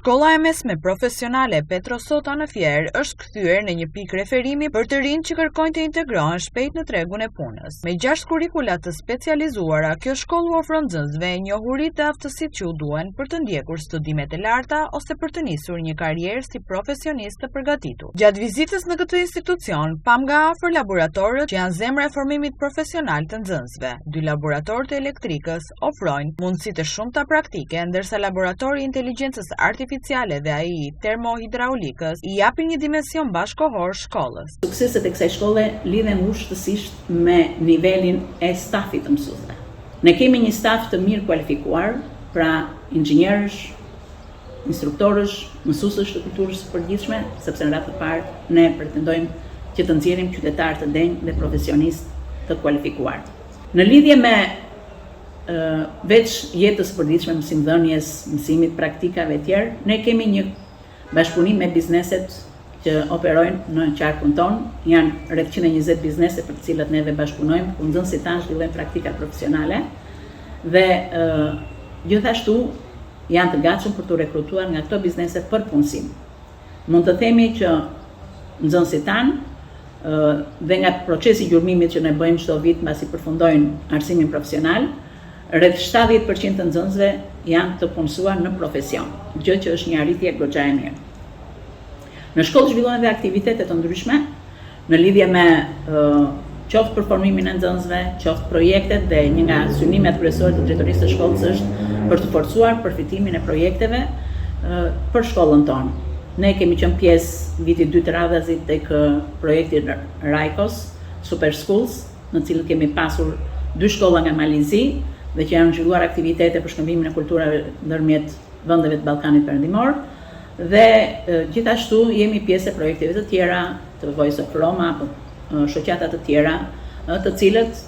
Shkolla e mesme profesionale Petro Sota në Fier është kthyer në një pikë referimi për të rinj që kërkojnë të integrohen shpejt në tregun e punës. Me 6 kurrikula të specializuara, kjo shkollë ofron nxënësve njohuritë dhe aftësitë që u duhen për të ndjekur studimet e larta ose për të nisur një karrierë si profesionist të përgatitur. Gjatë vizitës në këtë institucion, pam nga afër laboratorët që janë zemra e formimit profesional të nxënësve. 2 laboratorë të elektrikës ofrojnë mundësi të shumta praktike, ndërsa laboratori i inteligjencës artificiale dhe AI termohidraulikës i japin një dimension bashkohor shkollës. Sukseset e kësaj shkolle lidhen ushtësisht me nivelin e stafit të mësuesve. Ne kemi një staf të mirë kualifikuar, pra inxhinierësh, instruktorësh, mësuesësh të kulturës së përgjithshme, sepse në radhë të parë ne pretendojmë që të nxjerrim qytetarë të denjë dhe profesionistë të kualifikuar. Në lidhje me veç jetës së përditshme, mësimdhënies, mësimit, praktikave e tjerë, ne kemi një bashkëpunim me bizneset që operojnë në qarkun tonë. Janë rreth 120 biznese për të cilat neve bashkëpunojmë, ku nxënësit tanë zhvillojnë praktika profesionale dhe gjithashtu janë të gatshëm për të rekrutuar nga këto biznese për punësim. Mund të themi që nxënësit tanë dhe nga procesi i gjurmimit që ne bëjmë çdo vit mbasi përfundojnë arsimin profesional, rreth 70% të nxënësve janë të punësuar në profesion, gjë që është një arritje goxha e mirë. Në shkollë zhvillohen dhe aktivitete të ndryshme në lidhje me qoftë për formimin e nxënësve, qoftë projektet, dhe një nga synimet kryesore të drejtorisë së shkollës është për të forcuar përfitimin e projekteve për shkollën tonë. Ne kemi qenë pjesë viti 2 të radhësit tek projekti Raikos Super Schools, në cilën kemi pasur 2 shkolla nga Malizi dhe që janë zhvilluar aktivitete për shkëmbimin e kulturave ndërmjet vendeve të Ballkanit Perëndimor, dhe gjithashtu jemi pjesë e projekteve të tjera të Voice of Roma apo shoqata të tjera, të cilët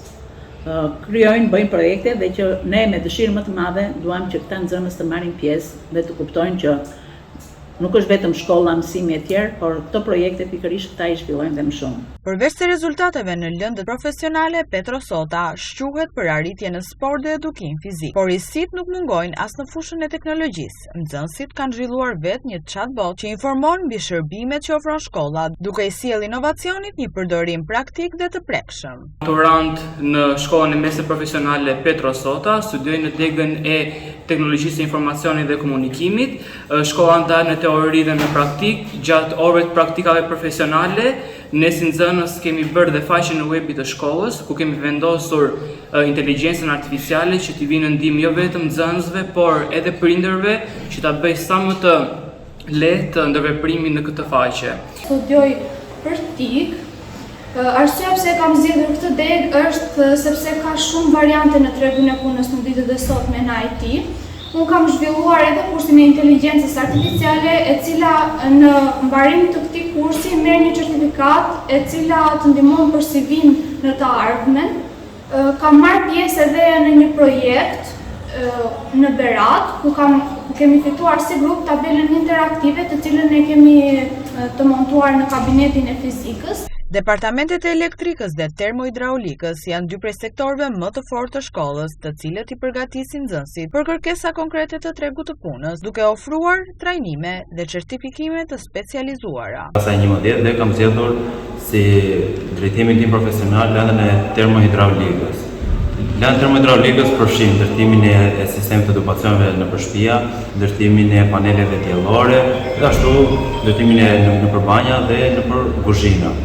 bëjnë projekte dhe që ne me dëshirë më të madhe duam që këta nxënës të marrin pjesë dhe të kuptojnë që nuk është vetëm shkolla, mësimi e tjerë, por këto projekte pikërisht këta i zhvillojnë dhe më shumë. Përveç të rezultateve në lëndët profesionale, Petro Sota shquhet për arritje në sport dhe edukim fizik. Por risit nuk mungojnë as në fushën e teknologjisë. Nxënësit kanë zhvilluar vetë një chatbot që informon mbi shërbimet që ofron shkolla, duke i sjellë inovacionit një përdorim praktik dhe të prekshëm. Maturant në shkollën e mesme profesionale Petro Sota studiojnë në degën e teknologjisë e informacionit dhe komunikimit. Shkolla ndalë në teori dhe në praktik. Gjatë orëve të praktikave profesionale, ne si nxënës kemi bërë dhe faqen në webit të shkollës, ku kemi vendosur inteligjencën artificiale që t'i vinë në ndihmë jo vetëm nxënësve, por edhe prindërve që ta bëjë sa më të lehtë ndërveprimin në këtë faqe. Studioj praktik. Arsyeja pse kam zgjedhur këtë degë është sepse ka shumë variante në tregun e punës në ditët e sotme në IT. Unë kam zhvilluar edhe kursin e inteligjencës artificiale, e cila në mbarim të këtij kursi merr një certifikat e cila të ndihmon për CV-n në të ardhmen. Kam marrë pjesë edhe në një projekt në Berat, ku kemi fituar si grup tabelën interaktive, të cilën ne kemi të montuar në kabinetin e fizikës. Departamentet e elektrikës dhe termohidraulikës janë 2 prej sektorëve më të fortë të shkollës, të cilët i përgatisin nxënësit për kërkesa konkrete të tregut të punës, duke ofruar trajnime dhe certifikime të specializuara. Pasaj 11 dhe kam zgjedhur si drejtimin tim profesional lëndën e termohidraulikës. Lëndë termohidraulikës përfshin ndërtimin e sistemit të edukacioneve në shtëpi, ndërtimin e paneleve diellore, dhe ashtu ndërtimin e në përbanja dhe në kuzhinë.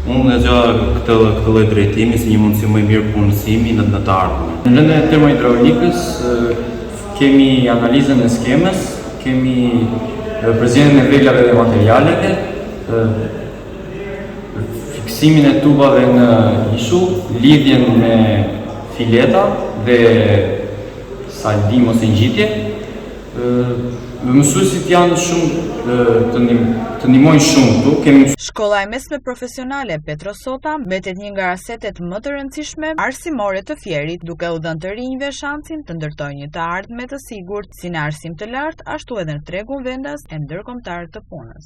Unë e zgjoha këtë lloj drejtimi si një mundësi më e mirë punësimi në të ardhmen. Në lëndën e termohidraulikës kemi analizën e skemës, kemi përzgjedhjen e veglave dhe materialeve, fiksimin e tubave në ishull, lidhjen me fileta dhe saldim ose ngjitje. Mësuesit janë shumë të ndihmojnë shumë këtu. Shkolla e mesme profesionale Petro Sota mbetet një nga rasetet më të rëndësishme arsimore të Fierit, duke u dhënë të rinjve shansin të ndërtojnë një të ardhme të sigurt si në arsim të lartë, ashtu edhe në tregun vendas e ndërkombëtar të punës.